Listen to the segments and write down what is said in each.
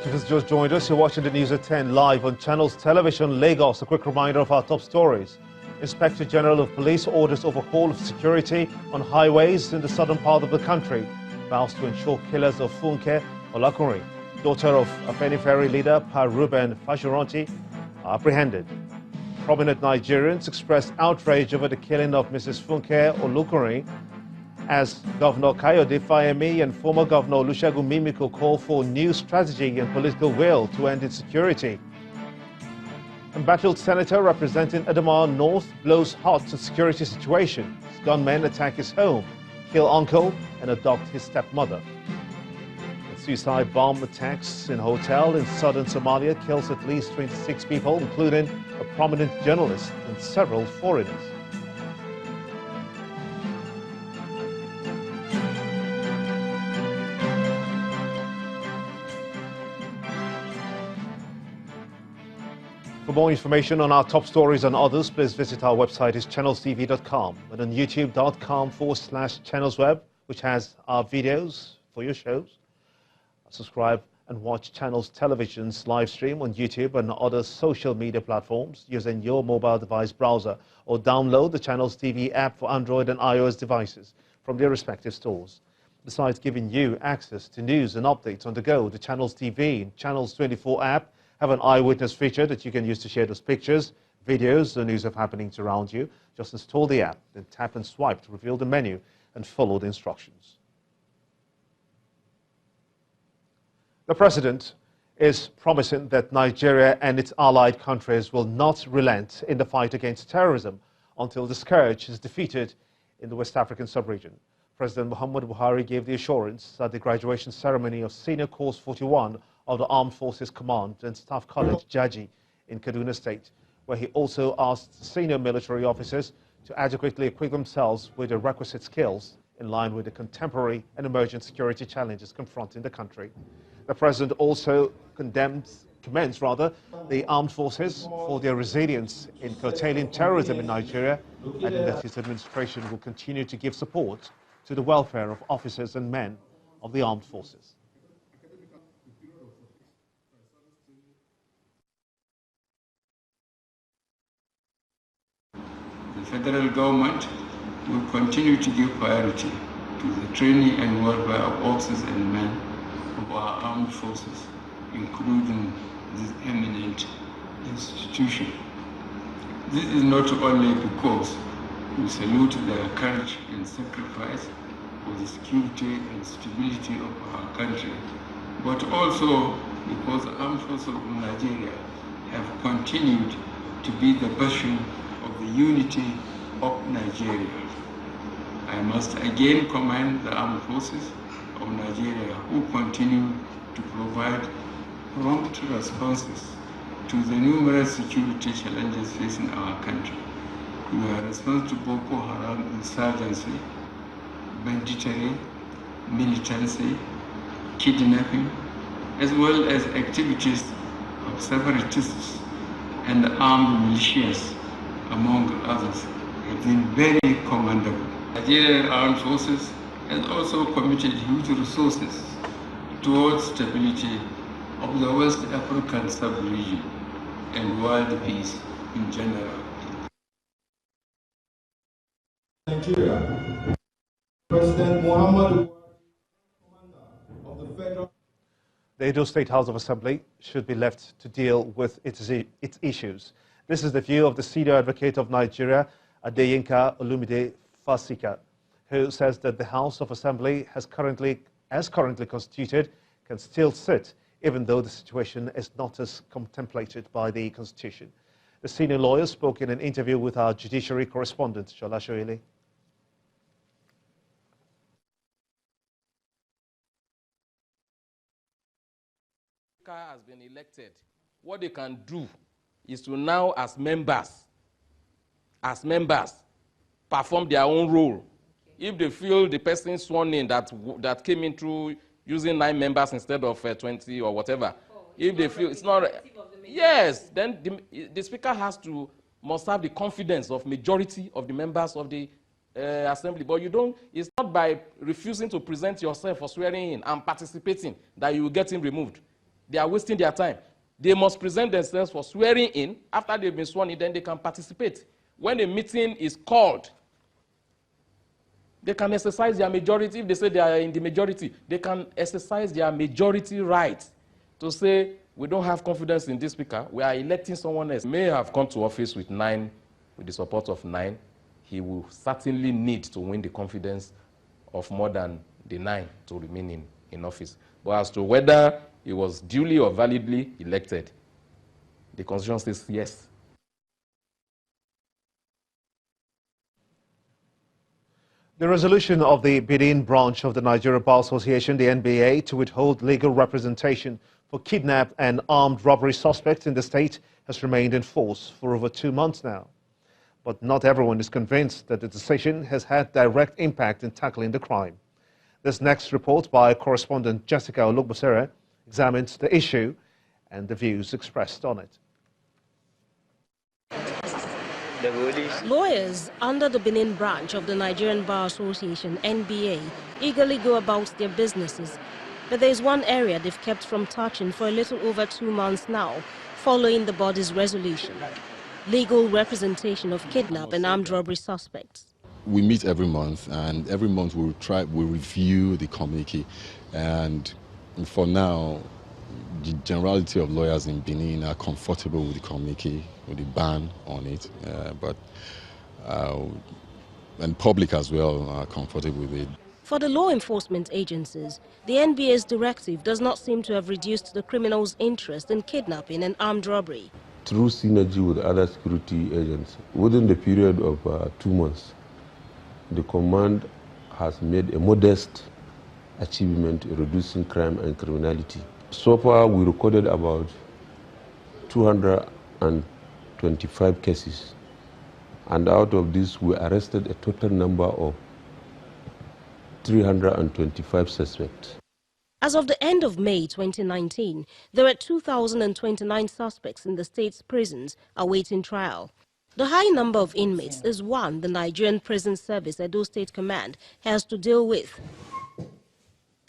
If you've just joined us, you're watching the news at 10 live on Channels Television Lagos. A quick reminder of our top stories. Inspector General of Police orders overhaul of security on highways in the southern part of the country. Vows to ensure killers of Funke Olakunrin, daughter of Afenifere leader Pa Ruben Fashoranti, are apprehended. Prominent Nigerians expressed outrage over the killing of Mrs. Funke Olakunrin as Governor Kayode Fayemi and former Governor Olusegun Mimiko call for new strategy and political will to end insecurity. Embattled senator representing Adamawa North blows hot to security situation. Gunmen attack his home, kill uncle and abduct his stepmother. Suicide bomb attacks in hotel in southern Somalia kills at least 26 people, including a prominent journalist and several foreigners. For more information on our top stories and others, please visit our website is channelstv.com and on youtube.com/channelsweb, which has our videos for your shows. Subscribe and watch Channels Television's live stream on YouTube and other social media platforms using your mobile device browser, or download the Channels TV app for Android and iOS devices from their respective stores. Besides giving you access to news and updates on the go, the Channels TV and Channels 24 app have an eyewitness feature that you can use to share those pictures, videos, the news of happenings around you. Just install the app, then tap and swipe to reveal the menu and follow the instructions. The president is promising that Nigeria and its allied countries will not relent in the fight against terrorism until the scourge is defeated in the West African sub-region. President Muhammadu Buhari gave the assurance at the graduation ceremony of Senior Course 41 of the Armed Forces Command and Staff College, Jaji, in Kaduna State, where he also asked senior military officers to adequately equip themselves with the requisite skills in line with the contemporary and emerging security challenges confronting the country. The president also commends the armed forces for their resilience in curtailing terrorism in Nigeria, adding that his administration will continue to give support to the welfare of officers and men of the armed forces. The federal government will continue to give priority to the training and welfare of officers and men of our armed forces, including this eminent institution. This is not only because we salute their courage and sacrifice for the security and stability of our country, but also because the armed forces of Nigeria have continued to be the bastion of the unity of Nigeria. I must again commend the armed forces of Nigeria who continue to provide prompt responses to the numerous security challenges facing our country. We are responsible to Boko Haram insurgency, banditry, militancy, kidnapping, as well as activities of separatists and armed militias, among others, have been very commendable. Nigerian Armed Forces has also committed huge resources towards stability of the West African sub-region and world peace in general. Nigeria, President Muhammadu Buhari, of the federal. The Edo State House of Assembly should be left to deal with its issues. This is the view of the senior advocate of Nigeria, Adeyinka Olumide Fasika, who says that the House of Assembly as currently constituted can still sit, even though the situation is not as contemplated by the Constitution. The senior lawyer spoke in an interview with our judiciary correspondent, Shola Shoile. Has been elected. What they can do is to now, as members, perform their own role. Okay. If they feel the person sworn in that came in through using 9 members instead of 20 or whatever, if they feel it's not, yes, then the speaker must have the confidence of majority of the members of the assembly. But it's not by refusing to present yourself for swearing in and participating that you will get him removed. They are wasting their time. They must present themselves for swearing in. After they've been sworn in, then they can participate. When a meeting is called, they can exercise their majority. If they say they are in the majority, they can exercise their majority right to say, we don't have confidence in this speaker. We are electing someone else. He may have come to office with the support of 9. He will certainly need to win the confidence of more than the 9 to remain in office. But as to whether he was duly or validly elected, the Constitution says yes. The resolution of the Benin branch of the Nigeria Bar Association, the NBA, to withhold legal representation for kidnapped and armed robbery suspects in the state has remained in force for over 2 months now. But not everyone is convinced that the decision has had direct impact in tackling the crime. This next report by correspondent Jessica Olugbusere examines the issue and the views expressed on it. Lawyers under the Benin branch of the Nigerian Bar Association, NBA, eagerly go about their businesses. But there is one area they've kept from touching for a little over 2 months now, following the body's resolution: legal representation of kidnapped and armed robbery suspects. We meet every month, and every month we review the communique. And for now, the generality of lawyers in Benin are comfortable with the communique, with the ban on it, and public as well are comfortable with it. For the law enforcement agencies, the NBA's directive does not seem to have reduced the criminals' interest in kidnapping and armed robbery. Through synergy with other security agents, within the period of 2 months, the command has made a modest achievement in reducing crime and criminality. So far, we recorded about 225 cases, and out of this, we arrested a total number of 325 suspects. As of the end of May 2019, there were 2,029 suspects in the state's prisons awaiting trial. The high number of inmates is one the Nigerian Prison Service Edo State Command has to deal with.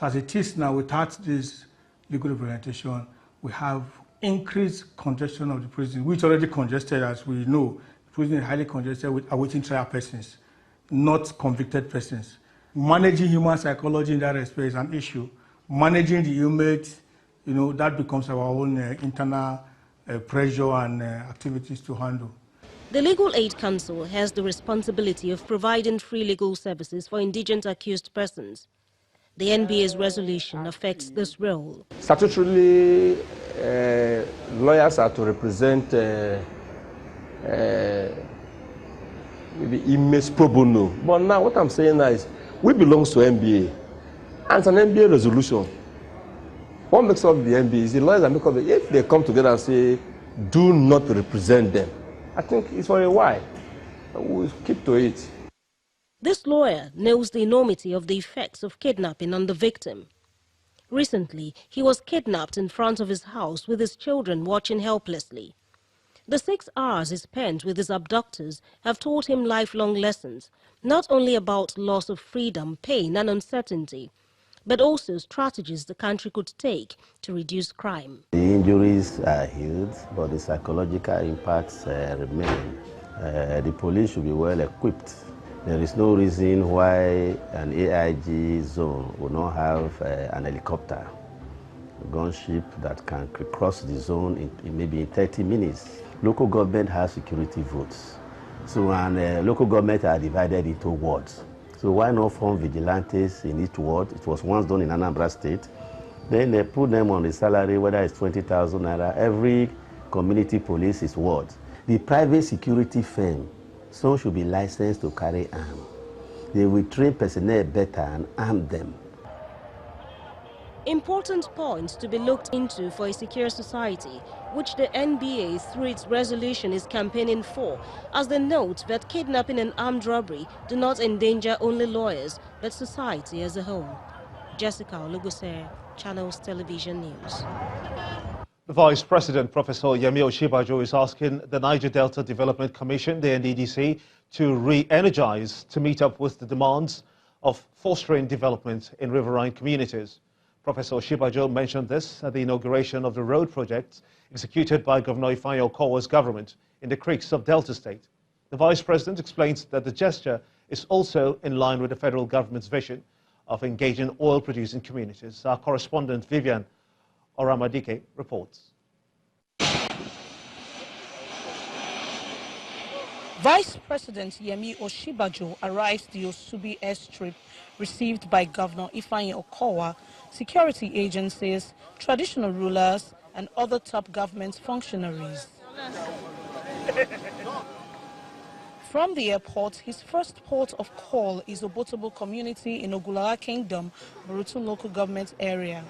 As it is now, without this legal representation, we have increased congestion of the prison, which already congested, as we know. The prison is highly congested with awaiting trial persons, not convicted persons. Managing human psychology in that respect is an issue. Managing the inmates, that becomes our own internal pressure and activities to handle. The Legal Aid Council has the responsibility of providing free legal services for indigent accused persons. The NBA's resolution affects this role. Statutorily, lawyers are to represent maybe inmates pro bono. But now what I'm saying now is, we belong to NBA, and it's an NBA resolution. What makes up the NBA is the lawyers that make up it. If they come together and say, do not represent them, I think it's for a while. We'll keep to it. This lawyer knows the enormity of the effects of kidnapping on the victim. Recently, he was kidnapped in front of his house with his children watching helplessly. The 6 hours he spent with his abductors have taught him lifelong lessons, not only about loss of freedom, pain and uncertainty, but also strategies the country could take to reduce crime. The injuries are healed, but the psychological impacts remain. The police should be well equipped. There is no reason why an AIG zone will not have an helicopter, a gunship that can cross the zone in maybe 30 minutes. Local government has security votes. So, and local government are divided into wards. So why not form vigilantes in each ward? It was once done in Anambra State. Then they put them on the salary, whether it's 20,000 naira. Every community police is wards. The private security firm, some should be licensed to carry arms. They will train personnel better and arm them. Important points to be looked into for a secure society, which the NBA through its resolution is campaigning for, as they note that kidnapping and armed robbery do not endanger only lawyers, but society as a whole. Jessica Olugbusere, Channels Television News. The Vice President, Professor Yemi Oshibajo, is asking the Niger Delta Development Commission, the NDDC, to re-energize to meet up with the demands of fostering development in riverine communities. Professor Oshibajo mentioned this at the inauguration of the road projects executed by Governor Ifeanyi Okowa's government in the creeks of Delta State. The Vice President explains that the gesture is also in line with the federal government's vision of engaging oil-producing communities. Our correspondent Vivian Oramadike reports. Vice President Yemi Oshibajo arrives the Osubi airstrip, received by Governor Ifeanyi Okowa, security agencies, traditional rulers, and other top government functionaries. From the airport, his first port of call is Obotobo community in Ogulawa Kingdom, Burutu local government area.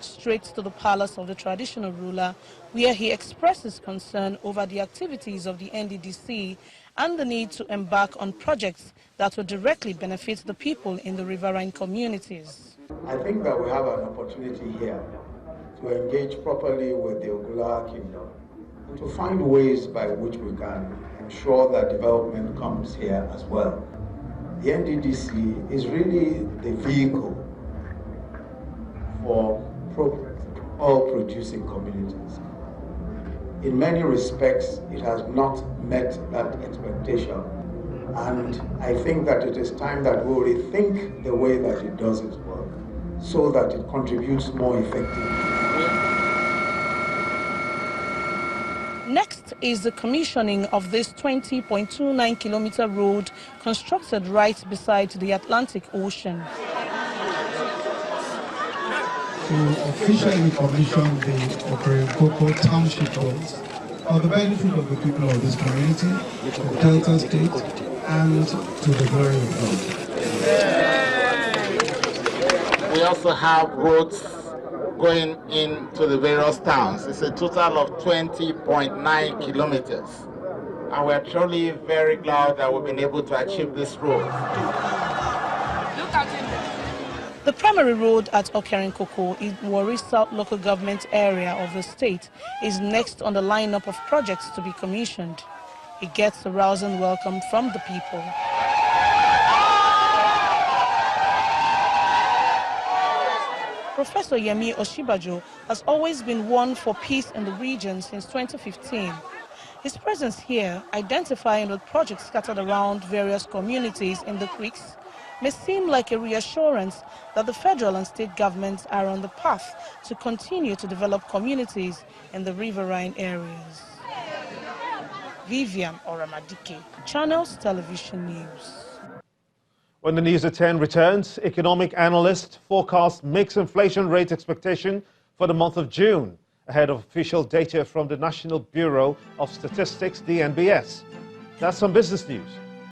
Straight to the palace of the traditional ruler, where he expresses concern over the activities of the NDDC and the need to embark on projects that will directly benefit the people in the riverine communities. I think that we have an opportunity here to engage properly with the Ogulawa Kingdom and to find ways by which we can ensure that development comes here as well. The NDDC is really the vehicle for oil-producing communities. In many respects, it has not met that expectation, and I think that it is time that we rethink the way that it does its work so that it contributes more effectively. Next is the commissioning of this 20.29-kilometer road constructed right beside the Atlantic Ocean. To officially commission the Okerenkoko Township roads for the benefit of the people of this community, of Delta State, and to the glory of God. We also have roads going into the various towns. It's a total of 20.9 kilometers. And we're truly very glad that we've been able to achieve this road. The primary road at Okerenkoko in Warri South local government area of the state is next on the lineup of projects to be commissioned. It gets a rousing welcome from the people. Professor Yemi Oshibajo has always been one for peace in the region since 2015. His presence here, identifying with projects scattered around various communities in the creeks, may seem like a reassurance that the federal and state governments are on the path to continue to develop communities in the riverine areas. Vivian Oramadike, Channels Television News. When the News at 10 returns, economic analysts forecast mixed inflation rate expectation for the month of June, ahead of official data from the National Bureau of Statistics, the NBS. That's some business news.